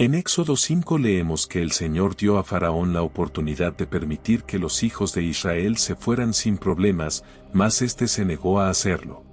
En Éxodo 5 leemos que el Señor dio a Faraón la oportunidad de permitir que los hijos de Israel se fueran sin problemas, mas éste se negó a hacerlo.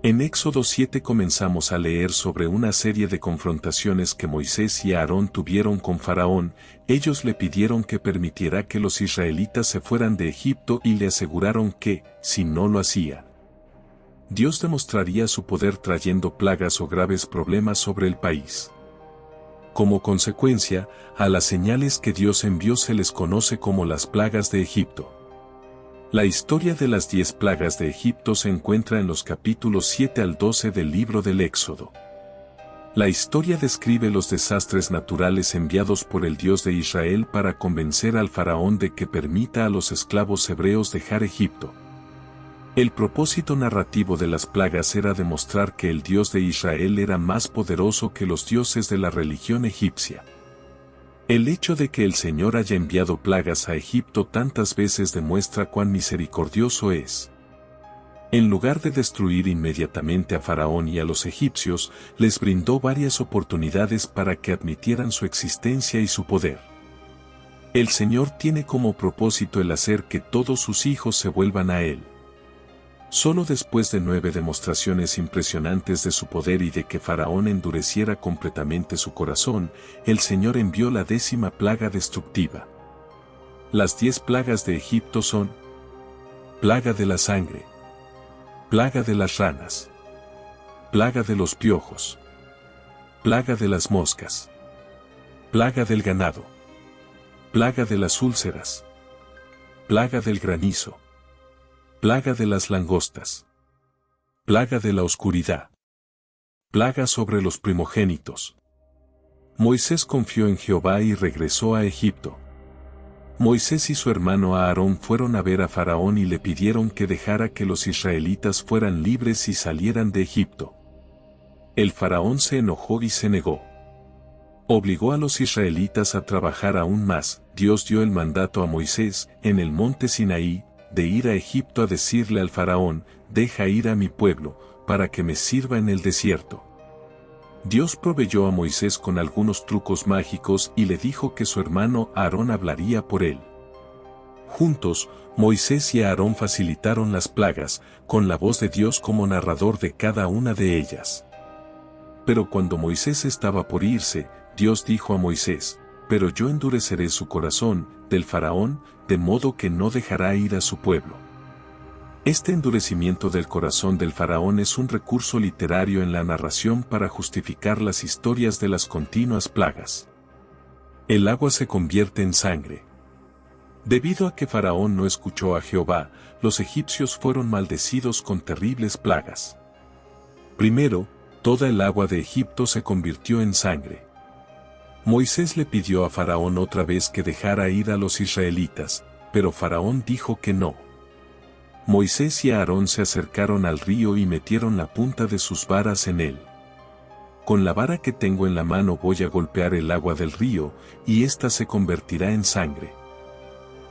En Éxodo 7 comenzamos a leer sobre una serie de confrontaciones que Moisés y Aarón tuvieron con Faraón. Ellos le pidieron que permitiera que los israelitas se fueran de Egipto y le aseguraron que, si no lo hacía, Dios demostraría su poder trayendo plagas o graves problemas sobre el país. Como consecuencia, a las señales que Dios envió se les conoce como las plagas de Egipto. La historia de las 10 plagas de Egipto se encuentra en los capítulos 7 al 12 del libro del Éxodo. La historia describe los desastres naturales enviados por el Dios de Israel para convencer al faraón de que permita a los esclavos hebreos dejar Egipto. El propósito narrativo de las plagas era demostrar que el Dios de Israel era más poderoso que los dioses de la religión egipcia. El hecho de que el Señor haya enviado plagas a Egipto tantas veces demuestra cuán misericordioso es. En lugar de destruir inmediatamente a Faraón y a los egipcios, les brindó varias oportunidades para que admitieran su existencia y su poder. El Señor tiene como propósito el hacer que todos sus hijos se vuelvan a Él. Solo después de 9 demostraciones impresionantes de su poder y de que Faraón endureciera completamente su corazón, el Señor envió la 10ª plaga destructiva. Las 10 plagas de Egipto son: plaga de la sangre, plaga de las ranas, plaga de los piojos, plaga de las moscas, plaga del ganado, plaga de las úlceras, plaga del granizo, plaga de las langostas, plaga de la oscuridad, plaga sobre los primogénitos. Moisés confió en Jehová y regresó a Egipto. Moisés y su hermano Aarón fueron a ver a Faraón y le pidieron que dejara que los israelitas fueran libres y salieran de Egipto. El Faraón se enojó y se negó. Obligó a los israelitas a trabajar aún más. Dios dio el mandato a Moisés, en el monte Sinaí, de ir a Egipto a decirle al Faraón: deja ir a mi pueblo, para que me sirva en el desierto. Dios proveyó a Moisés con algunos trucos mágicos y le dijo que su hermano Aarón hablaría por él. Juntos, Moisés y Aarón facilitaron las plagas, con la voz de Dios como narrador de cada una de ellas. Pero cuando Moisés estaba por irse, Dios dijo a Moisés: pero yo endureceré su corazón, del Faraón, de modo que no dejará ir a su pueblo. Este endurecimiento del corazón del Faraón es un recurso literario en la narración para justificar las historias de las continuas plagas. El agua se convierte en sangre. Debido a que Faraón no escuchó a Jehová, los egipcios fueron maldecidos con terribles plagas. Primero, toda el agua de Egipto se convirtió en sangre. Moisés le pidió a Faraón otra vez que dejara ir a los israelitas, pero Faraón dijo que no. Moisés y Aarón se acercaron al río y metieron la punta de sus varas en él. Con la vara que tengo en la mano voy a golpear el agua del río, y ésta se convertirá en sangre.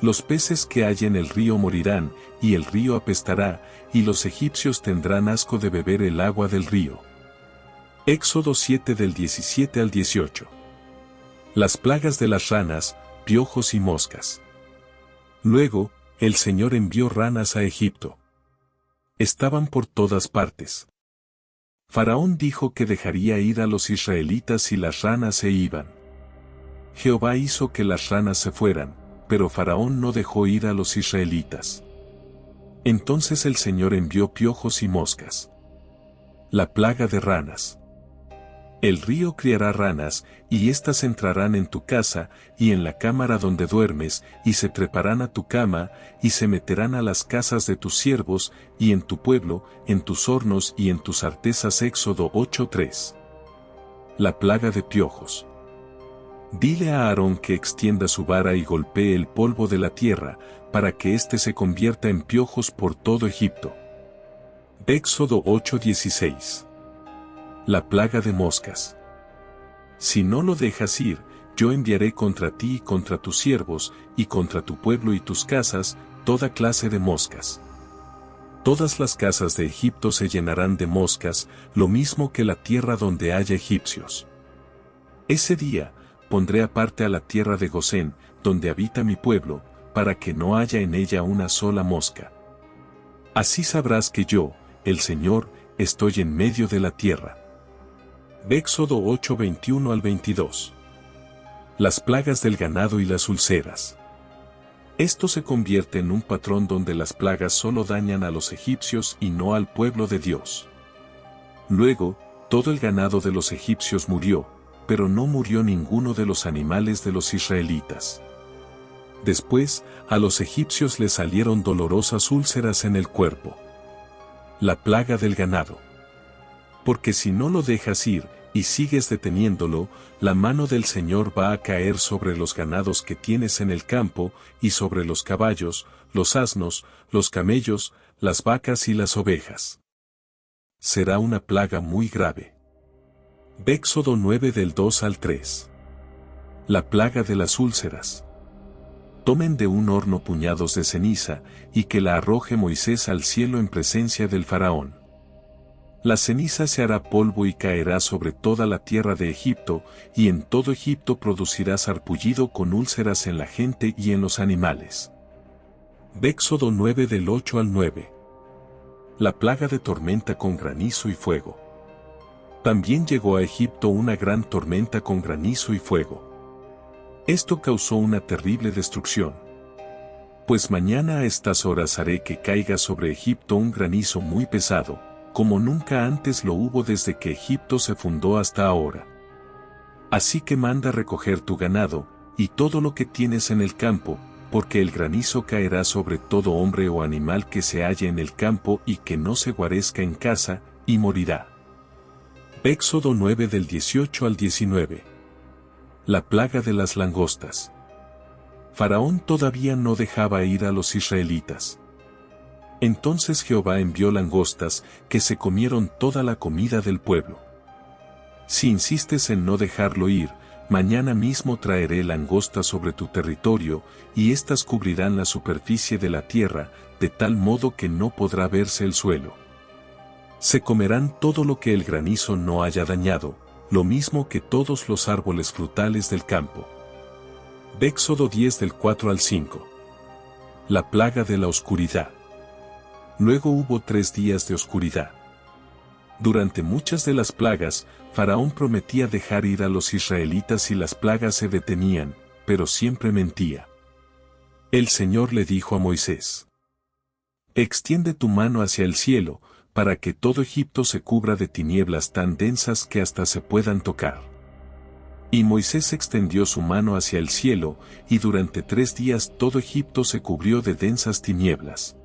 Los peces que hay en el río morirán, y el río apestará, y los egipcios tendrán asco de beber el agua del río. Éxodo 7 del 17 al 18. Las plagas de las ranas, piojos y moscas. Luego, el Señor envió ranas a Egipto. Estaban por todas partes. Faraón dijo que dejaría ir a los israelitas si las ranas se iban. Jehová hizo que las ranas se fueran, pero Faraón no dejó ir a los israelitas. Entonces el Señor envió piojos y moscas. La plaga de ranas. El río criará ranas, y éstas entrarán en tu casa, y en la cámara donde duermes, y se treparán a tu cama, y se meterán a las casas de tus siervos, y en tu pueblo, en tus hornos y en tus artesas. Éxodo 8:3. La plaga de piojos. Dile a Aarón que extienda su vara y golpee el polvo de la tierra, para que éste se convierta en piojos por todo Egipto. Éxodo 8:16. La plaga de moscas. Si no lo dejas ir, yo enviaré contra ti y contra tus siervos, y contra tu pueblo y tus casas, toda clase de moscas. Todas las casas de Egipto se llenarán de moscas, lo mismo que la tierra donde haya egipcios. Ese día, pondré aparte a la tierra de Gosén, donde habita mi pueblo, para que no haya en ella una sola mosca. Así sabrás que yo, el Señor, estoy en medio de la tierra. Éxodo 8, 21 al 22. Las plagas del ganado y las ulceras. Esto se convierte en un patrón donde las plagas solo dañan a los egipcios y no al pueblo de Dios. Luego, todo el ganado de los egipcios murió, pero no murió ninguno de los animales de los israelitas. Después, a los egipcios les salieron dolorosas úlceras en el cuerpo. La plaga del ganado. Porque si no lo dejas ir, y sigues deteniéndolo, la mano del Señor va a caer sobre los ganados que tienes en el campo, y sobre los caballos, los asnos, los camellos, las vacas y las ovejas. Será una plaga muy grave. Éxodo 9 del 2 al 3. La plaga de las úlceras. Tomen de un horno puñados de ceniza, y que la arroje Moisés al cielo en presencia del faraón. La ceniza se hará polvo y caerá sobre toda la tierra de Egipto, y en todo Egipto producirá sarpullido con úlceras en la gente y en los animales. Éxodo 9 del 8 al 9. La plaga de tormenta con granizo y fuego. También llegó a Egipto una gran tormenta con granizo y fuego. Esto causó una terrible destrucción. Pues mañana a estas horas haré que caiga sobre Egipto un granizo muy pesado, como nunca antes lo hubo desde que Egipto se fundó hasta ahora. Así que manda recoger tu ganado, y todo lo que tienes en el campo, porque el granizo caerá sobre todo hombre o animal que se halle en el campo y que no se guarezca en casa, y morirá. Éxodo 9 del 18 al 19. La plaga de las langostas. Faraón todavía no dejaba ir a los israelitas. Entonces Jehová envió langostas, que se comieron toda la comida del pueblo. Si insistes en no dejarlo ir, mañana mismo traeré langostas sobre tu territorio, y éstas cubrirán la superficie de la tierra, de tal modo que no podrá verse el suelo. Se comerán todo lo que el granizo no haya dañado, lo mismo que todos los árboles frutales del campo. Éxodo 10 del 4 al 5. La plaga de la oscuridad. Luego hubo 3 días de oscuridad. Durante muchas de las plagas, Faraón prometía dejar ir a los israelitas y las plagas se detenían, pero siempre mentía. El Señor le dijo a Moisés: extiende tu mano hacia el cielo, para que todo Egipto se cubra de tinieblas tan densas que hasta se puedan tocar. Y Moisés extendió su mano hacia el cielo, y durante 3 días todo Egipto se cubrió de densas tinieblas.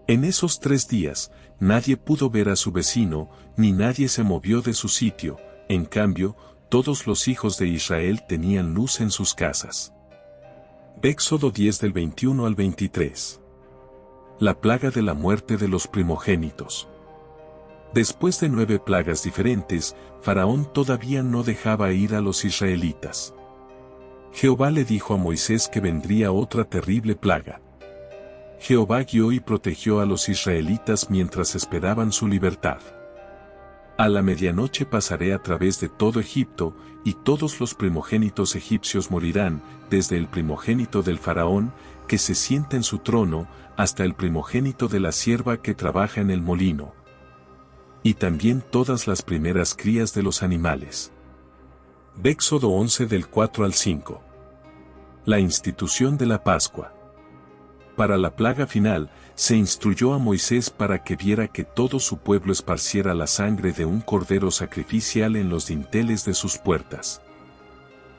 En esos 3 días, nadie pudo ver a su vecino, ni nadie se movió de su sitio, en cambio, todos los hijos de Israel tenían luz en sus casas. Éxodo 10 del 21 al 23. La plaga de la muerte de los primogénitos. Después de 9 plagas diferentes, Faraón todavía no dejaba ir a los israelitas. Jehová le dijo a Moisés que vendría otra terrible plaga. Jehová guió y protegió a los israelitas mientras esperaban su libertad. A la medianoche pasaré a través de todo Egipto, y todos los primogénitos egipcios morirán, desde el primogénito del faraón, que se sienta en su trono, hasta el primogénito de la sierva que trabaja en el molino. Y también todas las primeras crías de los animales. Éxodo 11 del 4 al 5. La institución de la Pascua. Para la plaga final, se instruyó a Moisés para que viera que todo su pueblo esparciera la sangre de un cordero sacrificial en los dinteles de sus puertas.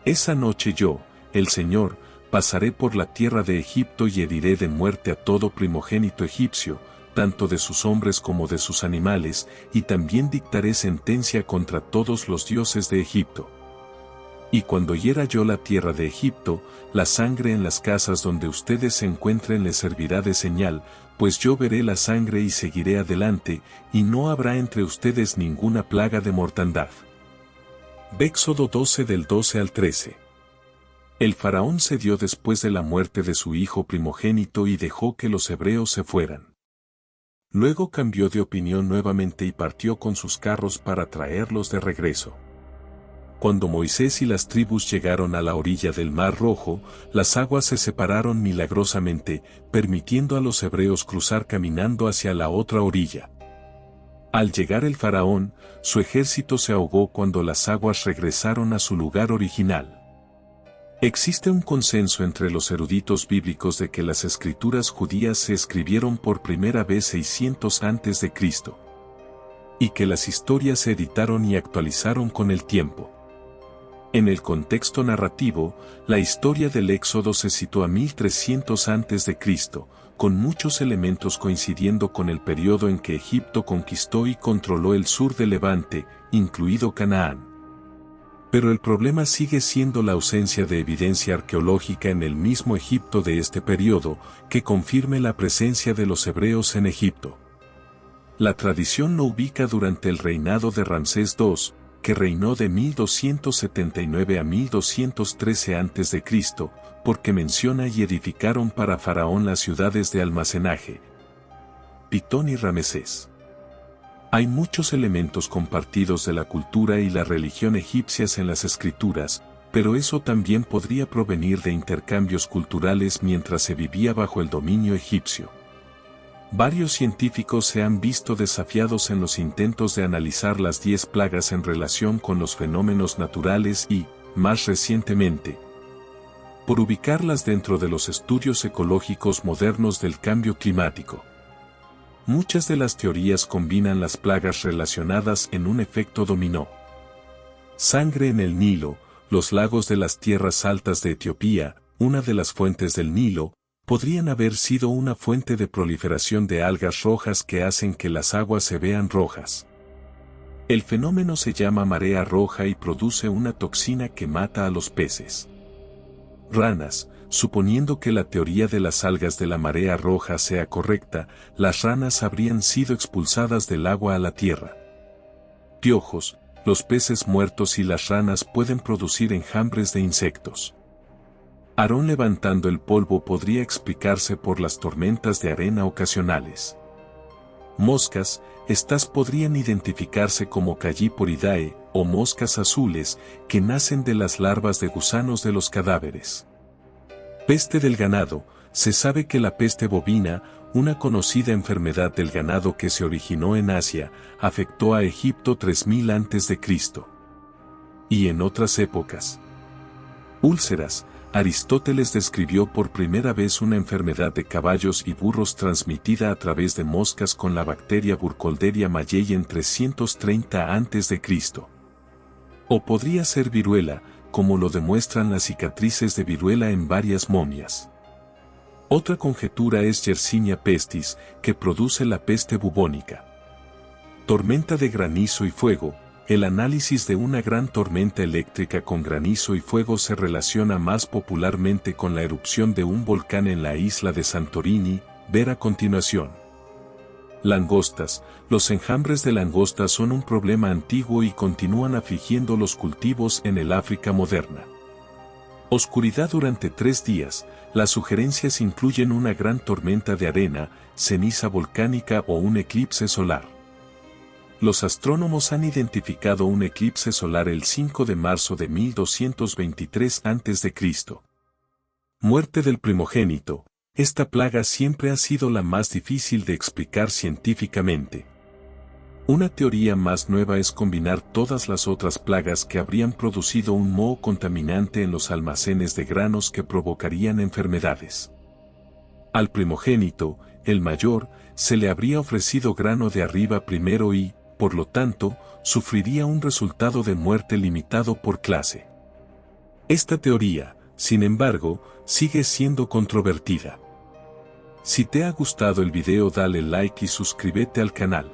Esa noche yo, el Señor, pasaré por la tierra de Egipto y heriré de muerte a todo primogénito egipcio, tanto de sus hombres como de sus animales, y también dictaré sentencia contra todos los dioses de Egipto. Y cuando hiera yo la tierra de Egipto, la sangre en las casas donde ustedes se encuentren les servirá de señal, pues yo veré la sangre y seguiré adelante, y no habrá entre ustedes ninguna plaga de mortandad. Éxodo 12 del 12 al 13. El faraón cedió después de la muerte de su hijo primogénito y dejó que los hebreos se fueran. Luego cambió de opinión nuevamente y partió con sus carros para traerlos de regreso. Cuando Moisés y las tribus llegaron a la orilla del Mar Rojo, las aguas se separaron milagrosamente, permitiendo a los hebreos cruzar caminando hacia la otra orilla. Al llegar el faraón, su ejército se ahogó cuando las aguas regresaron a su lugar original. Existe un consenso entre los eruditos bíblicos de que las escrituras judías se escribieron por primera vez 600 a.C. y que las historias se editaron y actualizaron con el tiempo. En el contexto narrativo, la historia del Éxodo se sitúa a 1300 a.C., con muchos elementos coincidiendo con el periodo en que Egipto conquistó y controló el sur de Levante, incluido Canaán. Pero el problema sigue siendo la ausencia de evidencia arqueológica en el mismo Egipto de este periodo, que confirme la presencia de los hebreos en Egipto. La tradición lo ubica durante el reinado de Ramsés II, que reinó de 1279 a 1213 a.C., porque menciona y edificaron para Faraón las ciudades de almacenaje, Pitón y Ramesés. Hay muchos elementos compartidos de la cultura y la religión egipcias en las escrituras, pero eso también podría provenir de intercambios culturales mientras se vivía bajo el dominio egipcio. Varios científicos se han visto desafiados en los intentos de analizar las 10 plagas en relación con los fenómenos naturales y, más recientemente, por ubicarlas dentro de los estudios ecológicos modernos del cambio climático. Muchas de las teorías combinan las plagas relacionadas en un efecto dominó. Sangre en el Nilo, los lagos de las tierras altas de Etiopía, una de las fuentes del Nilo, podrían haber sido una fuente de proliferación de algas rojas que hacen que las aguas se vean rojas. El fenómeno se llama marea roja y produce una toxina que mata a los peces. Ranas. Suponiendo que la teoría de las algas de la marea roja sea correcta, las ranas habrían sido expulsadas del agua a la tierra. Piojos, los peces muertos y las ranas pueden producir enjambres de insectos. Aarón levantando el polvo podría explicarse por las tormentas de arena ocasionales. Moscas, estas podrían identificarse como Calliporidae, o moscas azules, que nacen de las larvas de gusanos de los cadáveres. Peste del ganado. Se sabe que la peste bovina, una conocida enfermedad del ganado que se originó en Asia, afectó a Egipto 3000 a.C. y en otras épocas. Úlceras. Aristóteles describió por primera vez una enfermedad de caballos y burros transmitida a través de moscas con la bacteria Burkholderia mayei en 330 a.C. O podría ser viruela, como lo demuestran las cicatrices de viruela en varias momias. Otra conjetura es Yersinia pestis, que produce la peste bubónica. Tormenta de granizo y fuego. El análisis de una gran tormenta eléctrica con granizo y fuego se relaciona más popularmente con la erupción de un volcán en la isla de Santorini, ver a continuación. Langostas. Los enjambres de langostas son un problema antiguo y continúan afligiendo los cultivos en el África moderna. Oscuridad durante 3 días. Las sugerencias incluyen una gran tormenta de arena, ceniza volcánica o un eclipse solar. Los astrónomos han identificado un eclipse solar el 5 de marzo de 1223 a.C. Muerte del primogénito. Esta plaga siempre ha sido la más difícil de explicar científicamente. Una teoría más nueva es combinar todas las otras plagas que habrían producido un moho contaminante en los almacenes de granos que provocarían enfermedades. Al primogénito, el mayor, se le habría ofrecido grano de arriba primero y, por lo tanto, sufriría un resultado de muerte limitado por clase. Esta teoría, sin embargo, sigue siendo controvertida. Si te ha gustado el video dale like y suscríbete al canal.